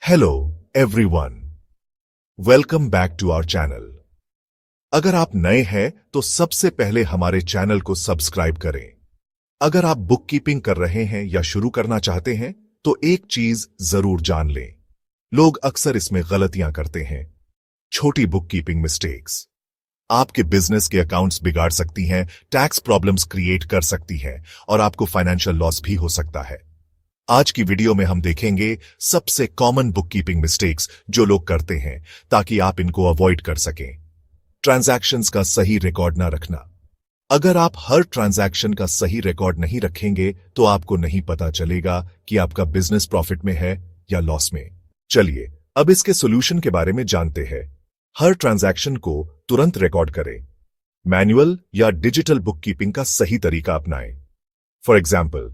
Hello everyone, welcome back to our channel. अगर आप नए हैं तो सबसे पहले हमारे चैनल को सब्सक्राइब करें। अगर आप बुक कीपिंग कर रहे हैं या शुरू करना चाहते हैं तो एक चीज जरूर जान लें, लोग अक्सर इसमें गलतियां करते हैं। छोटी बुक कीपिंग मिस्टेक्स आपके बिजनेस के अकाउंट्स बिगाड़ सकती हैं, टैक्स प्रॉब्लम्स क्रिएट कर सकती हैं और आपको फाइनेंशियल लॉस भी हो सकता है। आज की वीडियो में हम देखेंगे सबसे कॉमन बुक कीपिंग मिस्टेक्स जो लोग करते हैं ताकि आप इनको अवॉइड कर सकें। ट्रांजैक्शंस का सही रिकॉर्ड ना रखना। अगर आप हर ट्रांजैक्शन का सही रिकॉर्ड नहीं रखेंगे तो आपको नहीं पता चलेगा कि आपका बिजनेस प्रॉफिट में है या लॉस में। चलिए अब इसके सॉल्यूशन के बारे में जानते हैं। हर ट्रांजैक्शन को तुरंत रिकॉर्ड करें। मैनुअल या डिजिटल बुक कीपिंग का सही तरीका अपनाएं। फॉर एग्जाम्पल,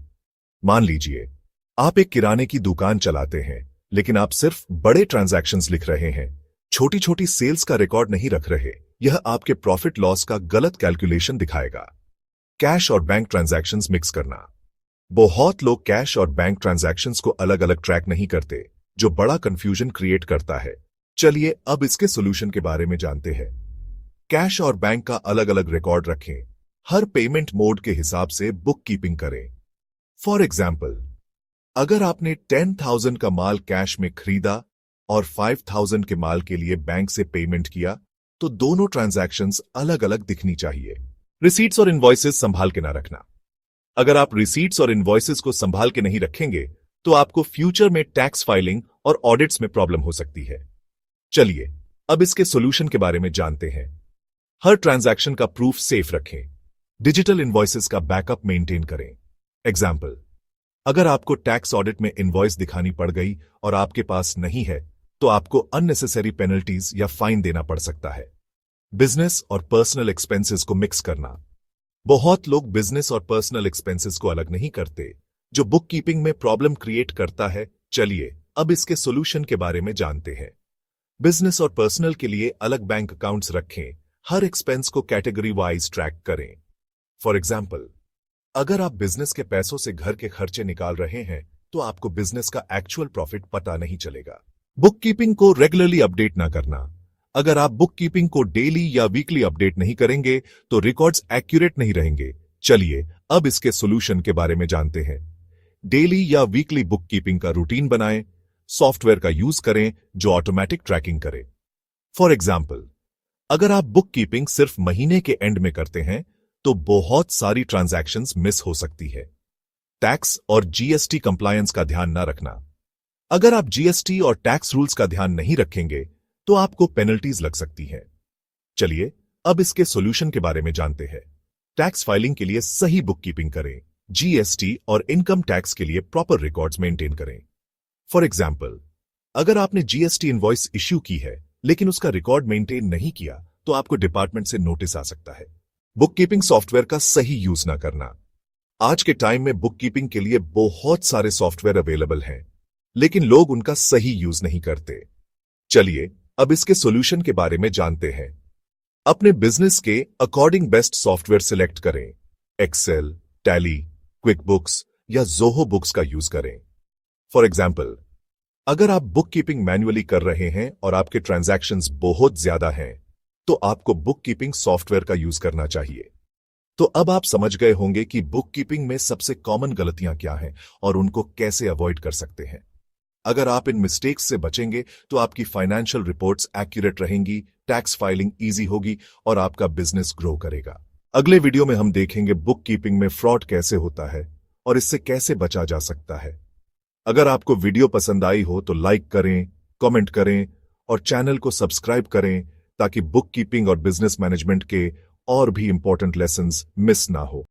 मान लीजिए आप एक किराने की दुकान चलाते हैं लेकिन आप सिर्फ बड़े ट्रांजैक्शंस लिख रहे हैं, छोटी छोटी सेल्स का रिकॉर्ड नहीं रख रहे। यह आपके प्रॉफिट लॉस का गलत कैलकुलेशन दिखाएगा। कैश और बैंक ट्रांजैक्शंस मिक्स करना। बहुत लोग कैश और बैंक ट्रांजैक्शंस को अलग अलग ट्रैक नहीं करते, जो बड़ा कंफ्यूजन क्रिएट करता है। चलिए अब इसके सॉल्यूशन के बारे में जानते हैं। कैश और बैंक का अलग अलग रिकॉर्ड रखें। हर पेमेंट मोड के हिसाब से बुक कीपिंग करें। फॉर एग्जाम्पल, अगर आपने 10,000 का माल कैश में खरीदा और 5,000 के माल के लिए बैंक से पेमेंट किया तो दोनों ट्रांजैक्शंस अलग अलग दिखनी चाहिए। रिसीट्स और इनवॉइसेस संभाल के ना रखना। अगर आप रिसीट्स और इनवॉइसेस को संभाल के नहीं रखेंगे तो आपको फ्यूचर में टैक्स फाइलिंग और ऑडिट्स में प्रॉब्लम हो सकती है। चलिए अब इसके सॉल्यूशन के बारे में जानते हैं। हर ट्रांजैक्शन का प्रूफ सेफ रखें। डिजिटल इनवॉइसेस का बैकअप मेंटेन करें। एग्जाम्पल, अगर आपको टैक्स ऑडिट में इनवॉइस दिखानी पड़ गई और आपके पास नहीं है तो आपको अननेसेसरी पेनल्टीज या फाइन देना पड़ सकता है। बिजनेस और पर्सनल एक्सपेंसेस को मिक्स करना। बहुत लोग बिजनेस और पर्सनल एक्सपेंसेस को अलग नहीं करते, जो बुक कीपिंग में प्रॉब्लम क्रिएट करता है। चलिए अब इसके सॉल्यूशन के बारे में जानते हैं। बिजनेस और पर्सनल के लिए अलग बैंक अकाउंट्स रखें। हर एक्सपेंस को कैटेगरी वाइज ट्रैक करें। फॉर एग्जाम्पल, अगर आप बिजनेस के पैसों से घर के खर्चे निकाल रहे हैं तो आपको बिजनेस का एक्चुअल प्रॉफिट पता नहीं चलेगा। बुक कीपिंग को रेगुलरली अपडेट ना करना। अगर आप बुक कीपिंग को डेली या वीकली अपडेट नहीं करेंगे तो रिकॉर्ड्स एक्यूरेट नहीं रहेंगे। चलिए अब इसके सॉल्यूशन के बारे में जानते हैं। डेली या वीकली बुक कीपिंग का रूटीन बनाएं। सॉफ्टवेयर का यूज करें जो ऑटोमेटिक ट्रैकिंग करे। फॉर एग्जाम्पल, अगर आप बुक कीपिंग सिर्फ महीने के एंड में करते हैं तो बहुत सारी ट्रांजैक्शंस मिस हो सकती है। टैक्स और जीएसटी कंप्लायंस का ध्यान न रखना। अगर आप जीएसटी और टैक्स रूल्स का ध्यान नहीं रखेंगे तो आपको पेनल्टीज लग सकती हैं। चलिए अब इसके सॉल्यूशन के बारे में जानते हैं। टैक्स फाइलिंग के लिए सही बुक कीपिंग करें। जीएसटी और इनकम टैक्स के लिए प्रॉपर रिकॉर्ड्स मेंटेन करें। फॉर एग्जाम्पल, अगर आपने जीएसटी इनवॉइस इश्यू की है लेकिन उसका रिकॉर्ड मेंटेन नहीं किया तो आपको डिपार्टमेंट से नोटिस आ सकता है। बुक कीपिंग सॉफ्टवेयर का सही यूज ना करना। आज के टाइम में बुक कीपिंग के लिए बहुत सारे सॉफ्टवेयर अवेलेबल हैं, लेकिन लोग उनका सही यूज नहीं करते। चलिए अब इसके सॉल्यूशन के बारे में जानते हैं। अपने बिजनेस के अकॉर्डिंग बेस्ट सॉफ्टवेयर सिलेक्ट करें। एक्सेल, टैली, क्विक बुक्स या जोहो बुक्स का यूज करें। फॉर एग्जाम्पल, अगर आप बुक कीपिंग मैन्युअली कर रहे हैं और आपके ट्रांजैक्शंस बहुत ज्यादा हैं तो आपको बुक कीपिंग सॉफ्टवेयर का यूज करना चाहिए। तो अब आप समझ गए होंगे कि बुक कीपिंग में सबसे कॉमन गलतियां क्या हैं और उनको कैसे अवॉइड कर सकते हैं। अगर आप इन मिस्टेक्स से बचेंगे तो आपकी फाइनेंशियल रिपोर्ट्स एक्यूरेट रहेंगी, टैक्स फाइलिंग इजी होगी और आपका बिजनेस ग्रो करेगा। अगले वीडियो में हम देखेंगे बुक कीपिंग में फ्रॉड कैसे होता है और इससे कैसे बचा जा सकता है। अगर आपको वीडियो पसंद आई हो तो लाइक करें, कमेंट करें और चैनल को सब्सक्राइब करें ताकि बुक कीपिंग और बिजनेस मैनेजमेंट के और भी इंपॉर्टेंट लेसन्स मिस ना हो।